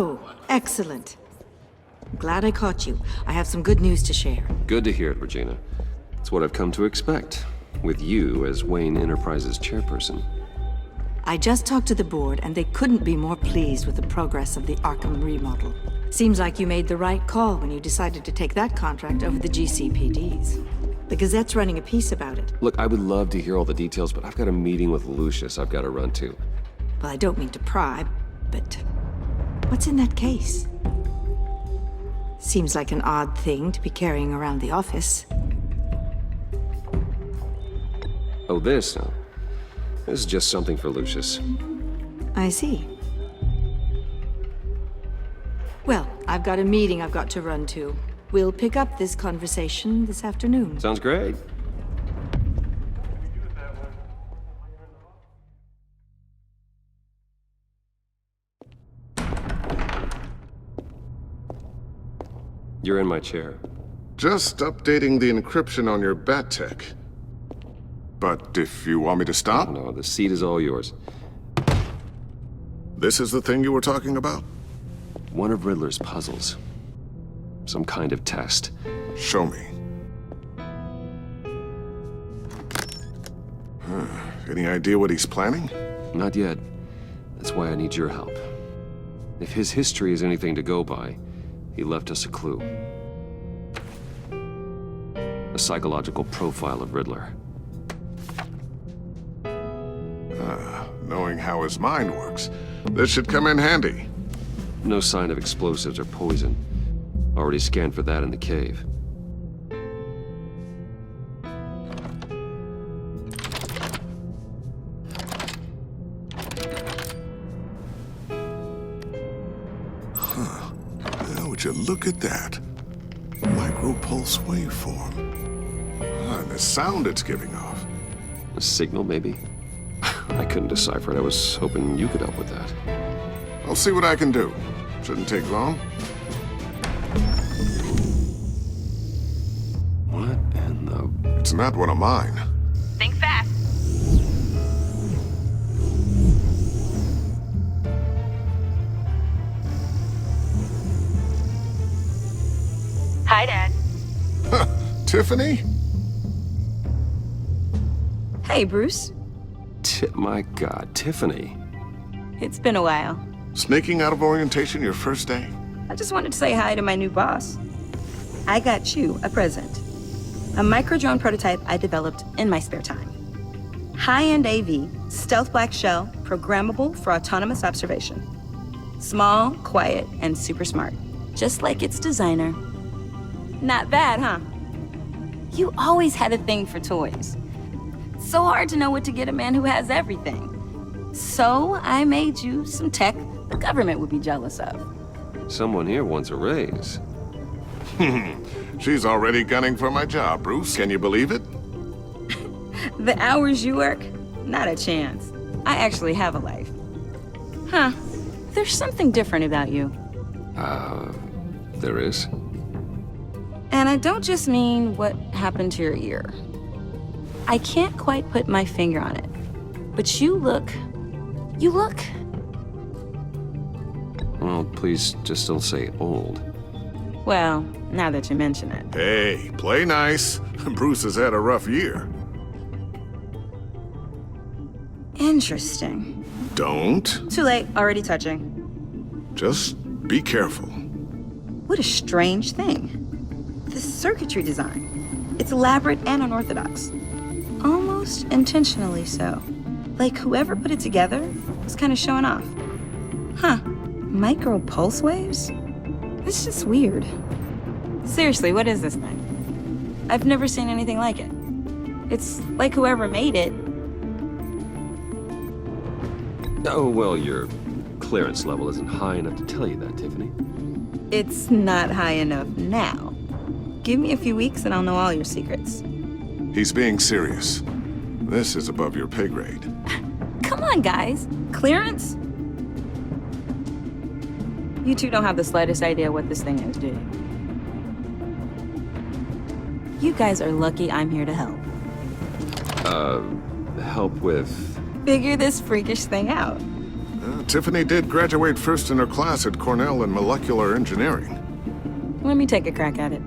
Oh, excellent. Glad I caught you. I have some good news to share. Good to hear it, Regina. It's what I've come to expect, with you as Wayne Enterprises chairperson. I just talked to the board, and they couldn't be more pleased with the progress of the Arkham remodel. Seems like you made the right call when you decided to take that contract over the GCPD's. The Gazette's running a piece about it. Look, I would love to hear all the details, but I've got a meeting with Lucius I've got to run to. Well, I don't mean to pry, but what's in that case? Seems like an odd thing to be carrying around the office. Oh, this? No. This is just something for Lucius. I see. Well, I've got a meeting I've got to run to. We'll pick up this conversation this afternoon. Sounds great. You're in my chair. Just updating the encryption on your Bat-Tech. But if you want me to stop, No, the seat is all yours. this is the thing you were talking about? One of Riddler's puzzles. Some kind of test. Show me. Any idea what he's planning? Not yet. That's why I need your help. If his history is anything to go by, he left us a clue. A psychological profile of Riddler. Knowing how his mind works, this should come in handy. No sign of explosives or poison. Already scanned for that in the cave. Now, would you look at that? Micro-pulse waveform. And the sound it's giving off. A signal, maybe? I couldn't decipher it. I was hoping you could help with that. I'll see what I can do. Shouldn't take long. What in the... It's not one of mine. Think fast. Hi, Dad. Tiffany? Hey, Bruce. My God, Tiffany. It's been a while. Sneaking out of orientation your first day? I just wanted to say hi to my new boss. I got you a present. A micro-drone prototype I developed in my spare time. High-end AV, stealth black shell, programmable for autonomous observation. Small, quiet, and super smart. Just like its designer. Not bad, huh? You always had a thing for toys. So hard to know what to get a man who has everything. So I made you some tech the government would be jealous of. Someone here wants a raise. She's already gunning for my job, Bruce. Can you believe it? The hours you work? Not a chance. I actually have a life. Huh. There's something different about you. There is? And I don't just mean what happened to your ear. I can't quite put my finger on it. But you look... Well, please just don't say old. Well, now that you mention it. Hey, play nice. Bruce has had a rough year. Interesting. Don't. Too late, already touching. Just be careful. What a strange thing. The circuitry design. It's elaborate and unorthodox. Almost intentionally so. Like whoever put it together was kind of showing off. Huh. Micro pulse waves? It's just weird. Seriously, what is this thing? I've never seen anything like it. It's like whoever made it. Oh, well, your clearance level isn't high enough to tell you that, Tiffany. It's not high enough now. Give me a few weeks and I'll know all your secrets. He's being serious. This is above your pay grade. Come on, guys. Clearance? You two don't have the slightest idea what this thing is, do you? You guys are lucky I'm here to help. Help with... Figure this freakish thing out. Tiffany did graduate first in her class at Cornell in molecular engineering. Let me take a crack at it.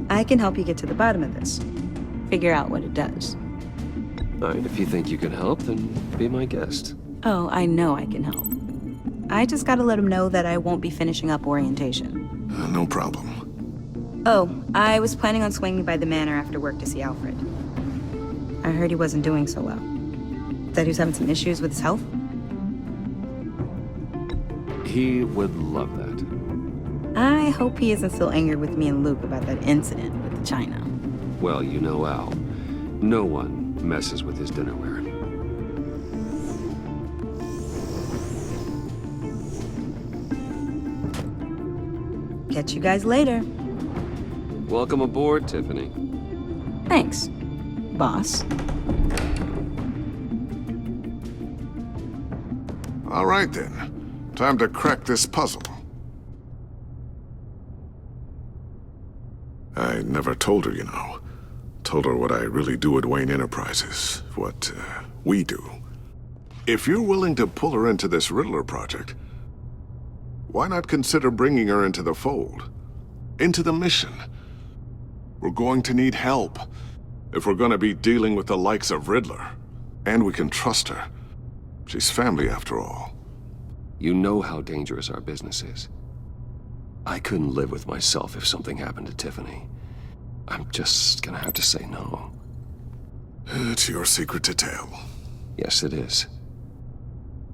I can help you get to the bottom of this. Figure out what it does. All right, if you think you can help, then be my guest. Oh, I know I can help. I just gotta let him know that I won't be finishing up orientation. No problem. Oh, I was planning on swinging by the manor after work to see Alfred. I heard he wasn't doing so well. That he was having some issues with his health? He would love that. I hope he isn't still angry with me and Luke about that incident with the china. Well, you know Al. No one messes with his dinnerware. Catch you guys later. Welcome aboard, Tiffany. Thanks, boss. All right then. Time to crack this puzzle. I never told her, you know. Told her what I really do at Wayne Enterprises. What we do. If you're willing to pull her into this Riddler project, why not consider bringing her into the fold? Into the mission? We're going to need help if we're going to be dealing with the likes of Riddler. And we can trust her. She's family after all. You know how dangerous our business is. I couldn't live with myself if something happened to Tiffany. I'm just gonna have to say no. It's your secret to tell. Yes, it is.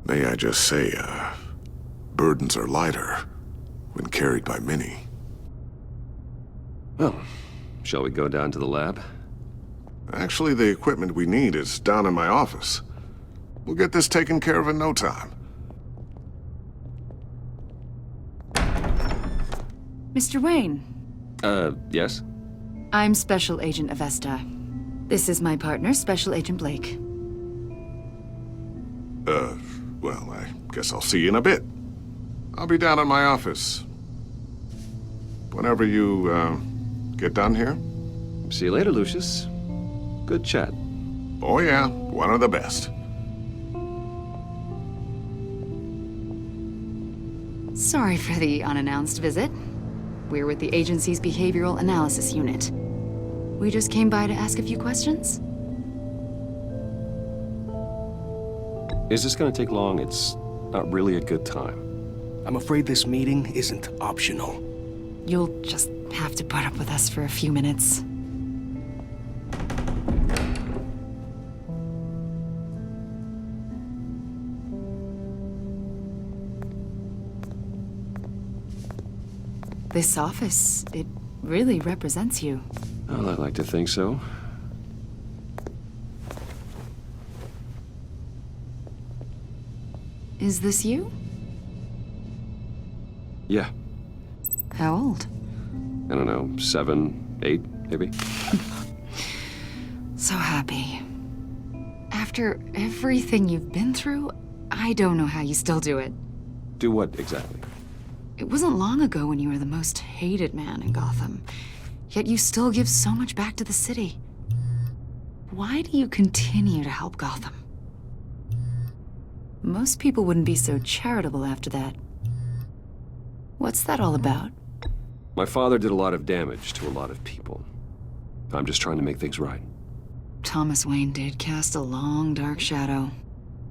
May I just say, burdens are lighter when carried by many. Well, shall we go down to the lab? Actually, the equipment we need is down in my office. We'll get this taken care of in no time. Mr. Wayne, Yes? I'm Special Agent Avesta. This is my partner, Special Agent Blake. Well, I guess I'll see you in a bit. I'll be down in my office. Whenever you, get done here. See you later, Lucius. Good chat. Oh yeah, one of the best. Sorry for the unannounced visit. We're with the agency's Behavioral Analysis Unit. We just came by to ask a few questions. Is this gonna take long? It's not really a good time. I'm afraid this meeting isn't optional. You'll just have to put up with us for a few minutes. This office, it really represents you. Well, I'd like to think so. Is this you? Yeah. How old? I don't know, 7, 8, maybe? So happy. After everything you've been through, I don't know how you still do it. Do what exactly? It wasn't long ago when you were the most hated man in Gotham, yet you still give so much back to the city. Why do you continue to help Gotham? Most people wouldn't be so charitable after that. What's that all about? My father did a lot of damage to a lot of people. I'm just trying to make things right. Thomas Wayne did cast a long, dark shadow.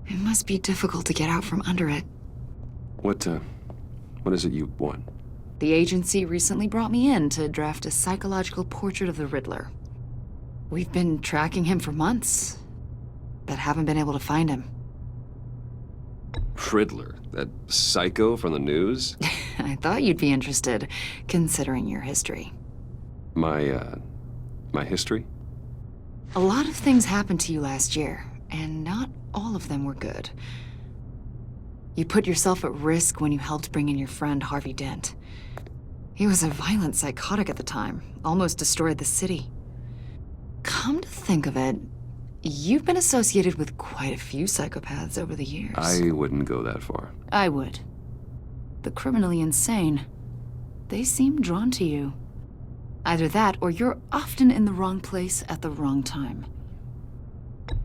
It must be difficult to get out from under it. What is it you want? The agency recently brought me in to draft a psychological portrait of the Riddler. We've been tracking him for months, but haven't been able to find him. Riddler? That psycho from the news? I thought you'd be interested, considering your history. My history? A lot of things happened to you last year, and not all of them were good. You put yourself at risk when you helped bring in your friend Harvey Dent. He was a violent psychotic at the time, almost destroyed the city. Come to think of it, you've been associated with quite a few psychopaths over the years. I wouldn't go that far. I would. The criminally insane. They seem drawn to you. Either that, or you're often in the wrong place at the wrong time.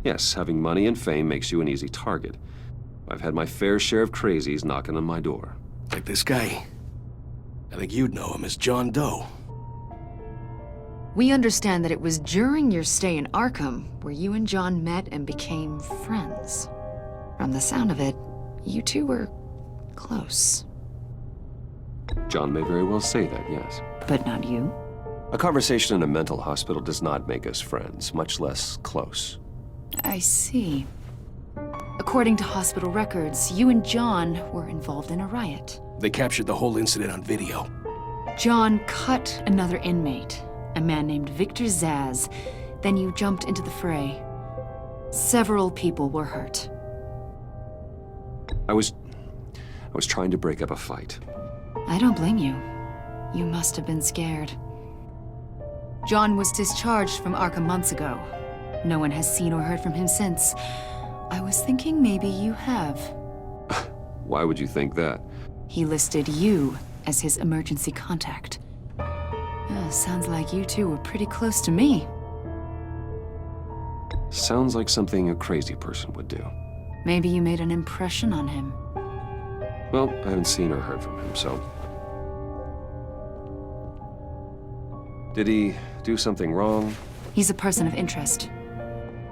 Yes, having money and fame makes you an easy target. I've had my fair share of crazies knocking on my door. Like this guy. I think you'd know him as John Doe. We understand that it was during your stay in Arkham where you and John met and became friends. From the sound of it, you two were close. John may very well say that, yes. But not you. A conversation in a mental hospital does not make us friends, much less close. I see. According to hospital records, you and John were involved in a riot. They captured the whole incident on video. John cut another inmate, a man named Victor Zsasz. Then you jumped into the fray. Several people were hurt. I was trying to break up a fight. I don't blame you. You must have been scared. John was discharged from Arkham months ago. No one has seen or heard from him since. I was thinking maybe you have. Why would you think that? He listed you as his emergency contact. Sounds like you two were pretty close to me. Sounds like something a crazy person would do. Maybe you made an impression on him. Well, I haven't seen or heard from him, so... Did he do something wrong? He's a person of interest.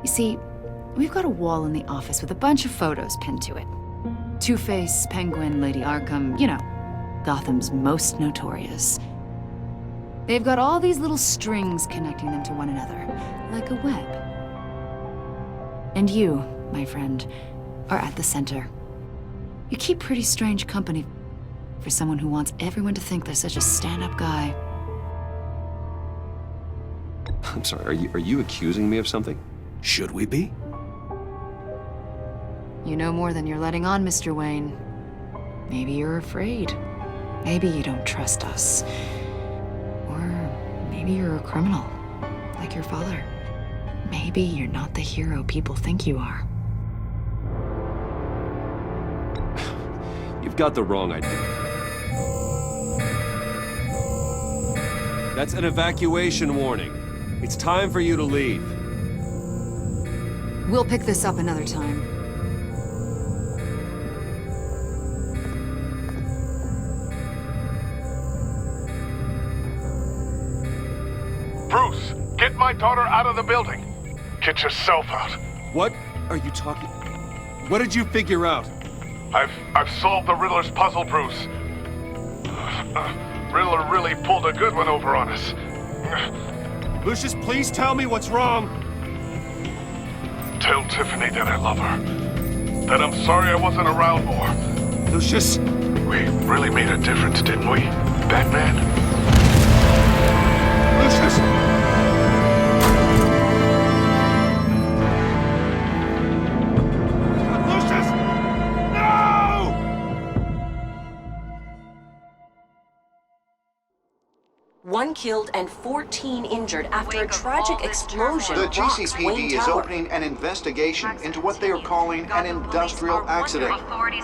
You see, we've got a wall in the office with a bunch of photos pinned to it. Two-Face, Penguin, Lady Arkham, you know, Gotham's most notorious. They've got all these little strings connecting them to one another, like a web. And you, my friend, are at the center. You keep pretty strange company for someone who wants everyone to think they're such a stand-up guy. I'm sorry, are you accusing me of something? Should we be? You know more than you're letting on, Mr. Wayne. Maybe you're afraid. Maybe you don't trust us. Or maybe you're a criminal, like your father. Maybe you're not the hero people think you are. You've got the wrong idea. That's an evacuation warning. It's time for you to leave. We'll pick this up another time. Bruce, get my daughter out of the building. Get yourself out. What are you talking... What did you figure out? I've solved the Riddler's puzzle, Bruce. Riddler really pulled a good one over on us. Lucius, please tell me what's wrong. Tell Tiffany that I love her. That I'm sorry I wasn't around more. Lucius! We really made a difference, didn't we, Batman? Lucius! Lucius! No! One killed and 14 injured after a tragic explosion The rocks GCPD Wayne is Tower. opening an investigation into what they are calling an industrial accident.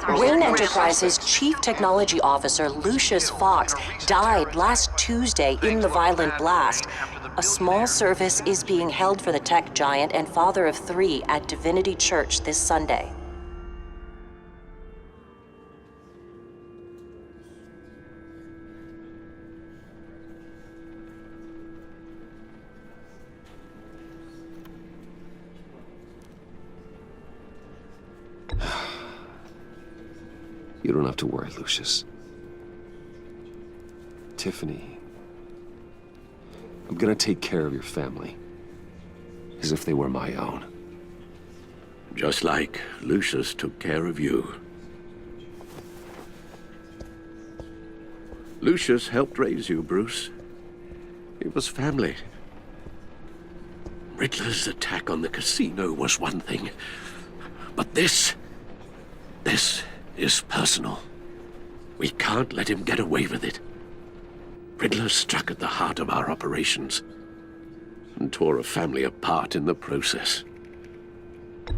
Wayne Enterprises' Chief Technology Officer Lucius Fox died last Tuesday in the violent blast. A small service is being held for the tech giant and father of 3 at Divinity Church this Sunday. You don't have to worry, Lucius. Tiffany, I'm gonna take care of your family. As if they were my own. Just like Lucius took care of you. Lucius helped raise you, Bruce. It was family. Riddler's attack on the casino was one thing. But this is personal. We can't let him get away with it. Riddler struck at the heart of our operations and tore a family apart in the process.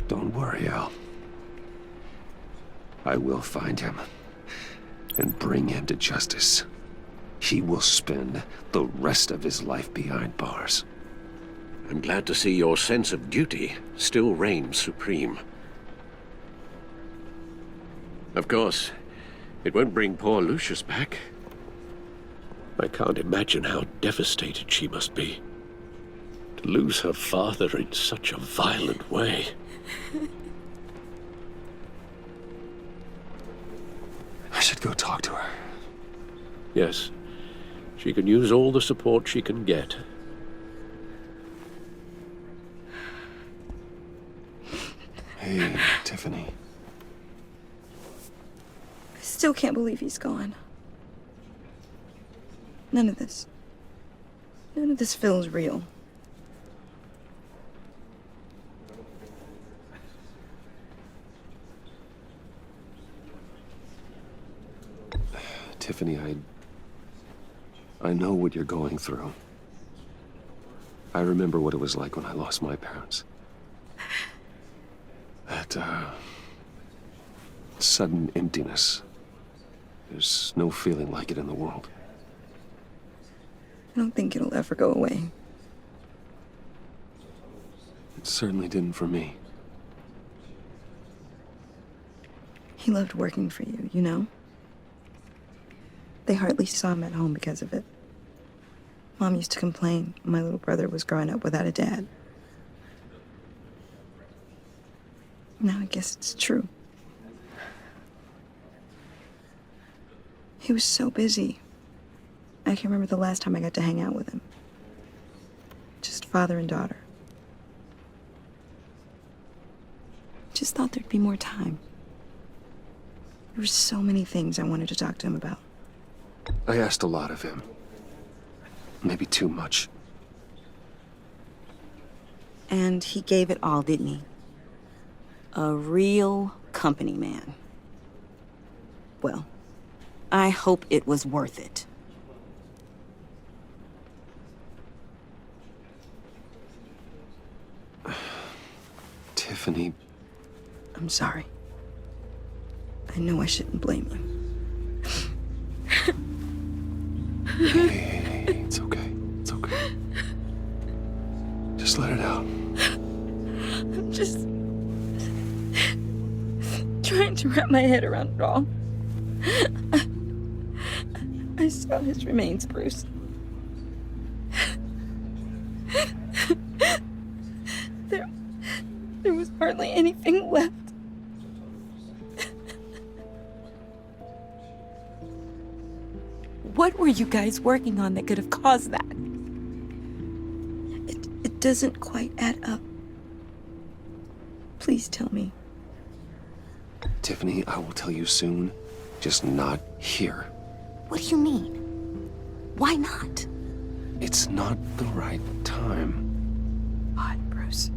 Don't worry, Al. I will find him and bring him to justice. He will spend the rest of his life behind bars. I'm glad to see your sense of duty still reigns supreme. Of course, it won't bring poor Lucius back. I can't imagine how devastated she must be. To lose her father in such a violent way. I should go talk to her. Yes, she can use all the support she can get. Hey, Tiffany. I still can't believe he's gone. None of this feels real. Tiffany, I know what you're going through. I remember what it was like when I lost my parents. That, sudden emptiness. There's no feeling like it in the world. I don't think it'll ever go away. It certainly didn't for me. He loved working for you, you know? They hardly saw him at home because of it. Mom used to complain my little brother was growing up without a dad. Now I guess it's true. He was so busy. I can remember the last time I got to hang out with him. Just father and daughter. Just thought there'd be more time. There were so many things I wanted to talk to him about. I asked a lot of him. Maybe too much. And he gave it all, didn't he? A real company man. Well, I hope it was worth it. Tiffany. I'm sorry. I know I shouldn't blame you. Hey, it's okay. It's okay. Just let it out. I'm just trying to wrap my head around it all. I saw his remains, Bruce. There was hardly anything left. What were you guys working on that could have caused that? It doesn't quite add up. Please tell me. Tiffany, I will tell you soon. Just not here. What do you mean? Why not? It's not the right time. Odd, Bruce.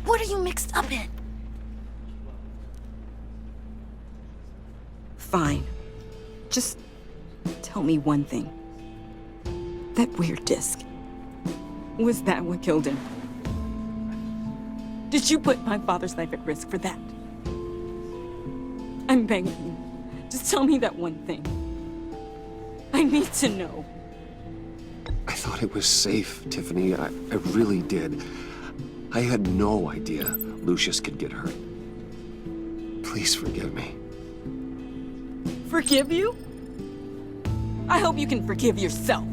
What are you mixed up in? Fine. Just tell me one thing. That weird disc. Was that what killed him? Did you put my father's life at risk for that? I'm begging you. Just tell me that one thing. I need to know. I thought it was safe, Tiffany. I really did. I had no idea Lucius could get hurt. Please forgive me. Forgive you? I hope you can forgive yourself.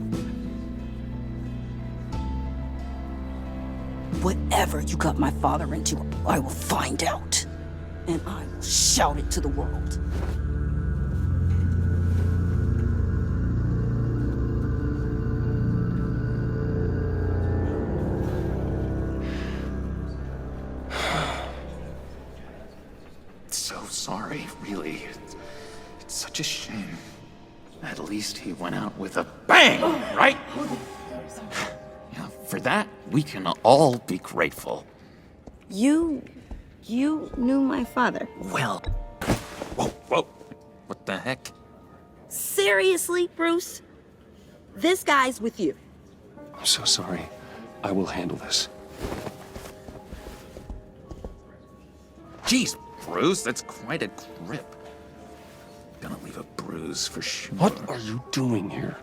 Whatever you got my father into, I will find out. And I will shout it to the world. So sorry, really. It's such a shame. At least he went out with a bang, right? Yeah, for that, we can all be grateful. You knew my father. Well, whoa. What the heck? Seriously, Bruce? This guy's with you. I'm so sorry. I will handle this. Jeez, Bruce, that's quite a grip. Gonna leave a bruise for sure. What are you doing here?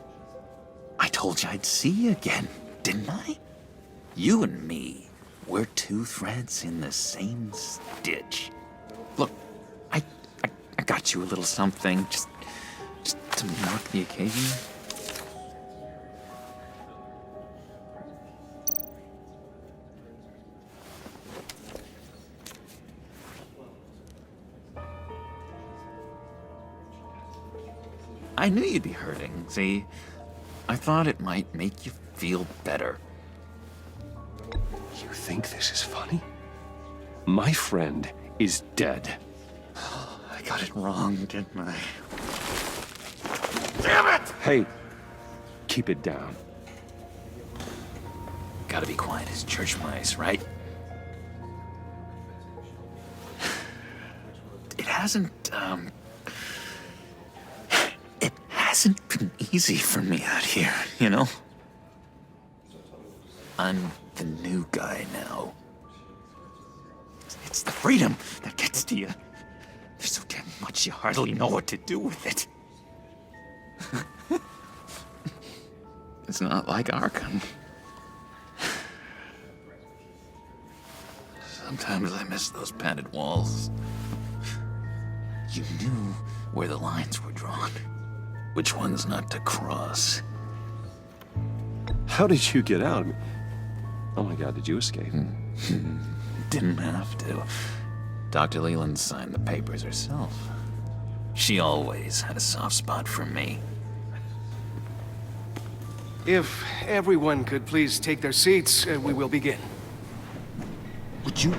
I told you I'd see you again, didn't I? You and me, we're two threads in the same stitch. Look, I got you a little something, just to mark the occasion. I knew you'd be hurting, see? I thought it might make you feel better. You think this is funny? My friend is dead. I got it wrong, didn't I? Damn it! Hey, keep it down. Gotta be quiet as church mice, right? It hasn't been easy for me out here, you know? I'm the new guy now. It's the freedom that gets to you. There's so damn much you hardly know what to do with it. It's not like Arkham. Sometimes I miss those padded walls. You knew where the lines were drawn. Which ones not to cross. How did you get out? Oh my God, did you escape? Didn't have to. Dr. Leland signed the papers herself. She always had a soft spot for me. If everyone could please take their seats, we will begin. Would you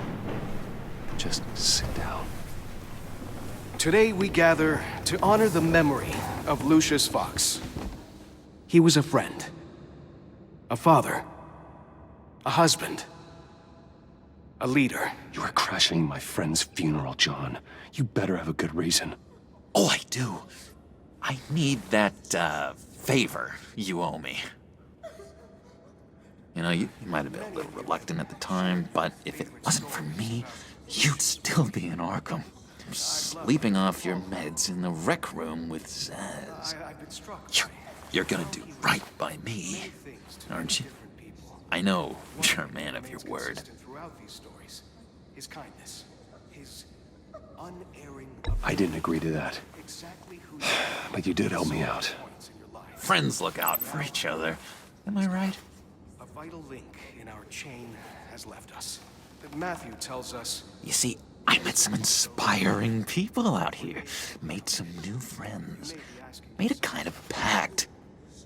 just sit down? Today we gather to honor the memory of Lucius Fox. He was a friend, a father, a husband, a leader. You are crashing my friend's funeral, John. You better have a good reason. Oh, I do. I need that, favor you owe me. You know, you might have been a little reluctant at the time, but if it wasn't for me, you'd still be in Arkham. Sleeping off your meds in the rec room with Zaz. You're gonna do right by me, aren't you? I know you're a man of your word. His kindness, his unerring. I didn't agree to that. But you did help me out. Friends look out for each other. Am I right? A vital link in our chain has left us. That Matthew tells us. You see, I met some inspiring people out here. Made some new friends. Made a kind of pact.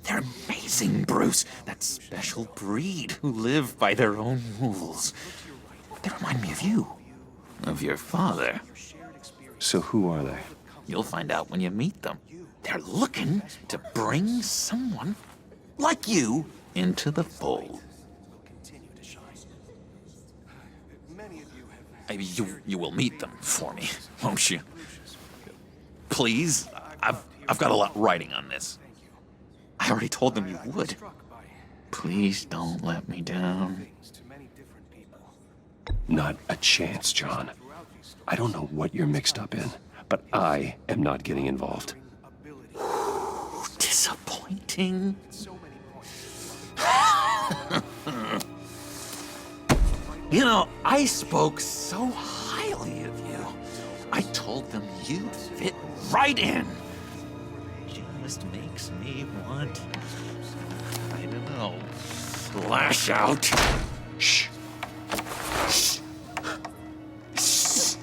They're amazing, Bruce. That special breed who live by their own rules. They remind me of you. Of your father. So who are they? You'll find out when you meet them. They're looking to bring someone like you into the fold. You will meet them for me, won't you? Please? I've got a lot riding on this. I already told them you would. Please don't let me down. Not a chance, John. I don't know what you're mixed up in, but I am not getting involved. Disappointing. You know, I spoke so highly of you. I told them you'd fit right in. Just makes me want, I don't know, lash out. Shh. Shh. Shh.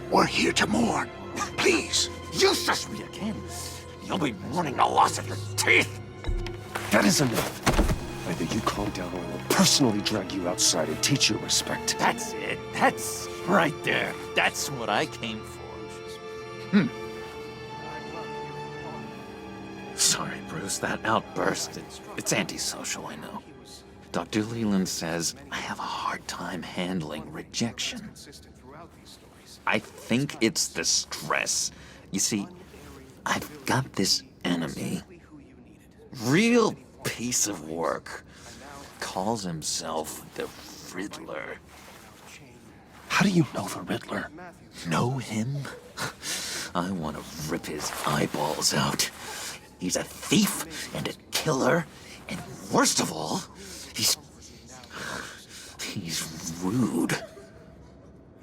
We're here to mourn. Please, you shush me again. You'll be mourning the loss of your teeth. That is enough. Either you calm down or I will personally drag you outside and teach you respect. That's it. That's right there. That's what I came for. Sorry, Bruce, that outburst, it's antisocial, I know. Dr. Leland says I have a hard time handling rejection. I think it's the stress. You see, I've got this enemy. Real piece of work. Calls himself the Riddler. How do you know the Riddler? Know him? I want to rip his eyeballs out. He's a thief and a killer, and worst of all, he's rude.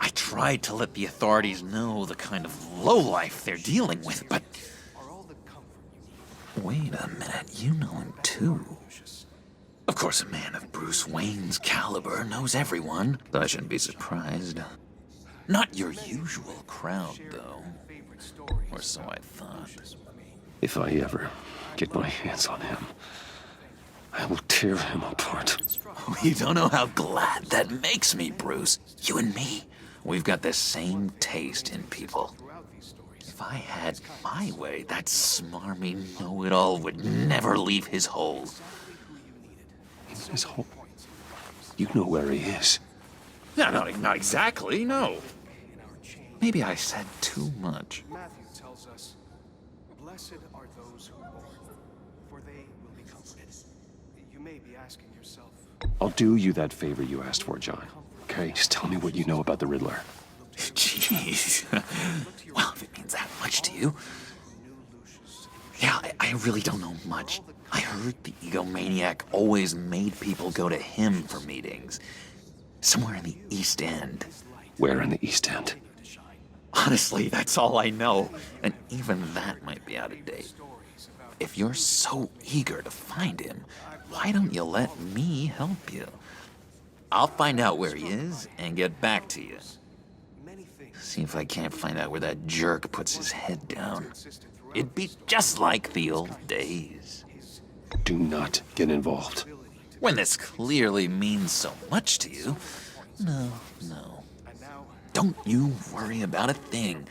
I tried to let the authorities know the kind of lowlife they're dealing with, but... Wait a minute, you know him too. Of course, a man of Bruce Wayne's caliber knows everyone, so I shouldn't be surprised. Not your usual crowd, though. Or so I thought. If I ever get my hands on him, I will tear him apart. You don't know how glad that makes me, Bruce. You and me, we've got the same taste in people. If I had my way, that smarmy know-it-all would never leave his hole. His hole? You know where he is. No, not exactly, no. Maybe I said too much. Matthew tells us, "Blessed are those who mourn, for they will be comforted." You may be asking yourself, I'll do you that favor you asked for, John. Okay? Just tell me what you know about the Riddler. Jeez. Well, if it means that much to you. Yeah, I really don't know much. I heard the egomaniac always made people go to him for meetings. Somewhere in the East End. Where in the East End? Honestly, that's all I know. And even that might be out of date. If you're so eager to find him, why don't you let me help you? I'll find out where he is and get back to you. See if I can't find out where that jerk puts his head down. It'd be just like the old days. Do not get involved. When this clearly means so much to you. No. Don't you worry about a thing.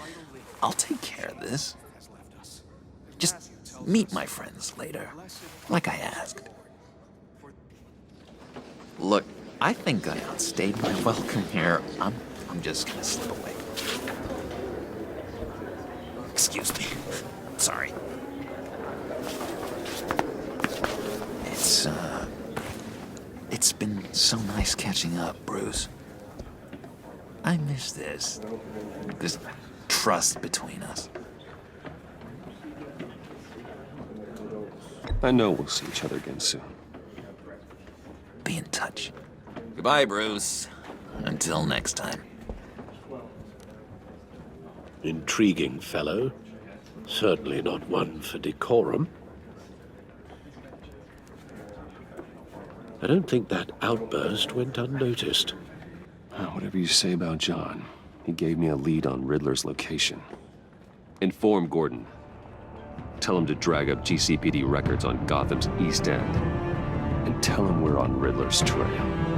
I'll take care of this. Just meet my friends later, like I asked. Look, I think I outstayed my welcome here. I'm just gonna slip away. Excuse me. Sorry. It's been so nice catching up, Bruce. I miss this trust between us. I know we'll see each other again soon. Be in touch. Goodbye, Bruce. Until next time. Intriguing fellow. Certainly not one for decorum. I don't think that outburst went unnoticed. Whatever you say about John, he gave me a lead on Riddler's location. Inform Gordon. Tell him to drag up GCPD records on Gotham's East End. And tell him we're on Riddler's trail.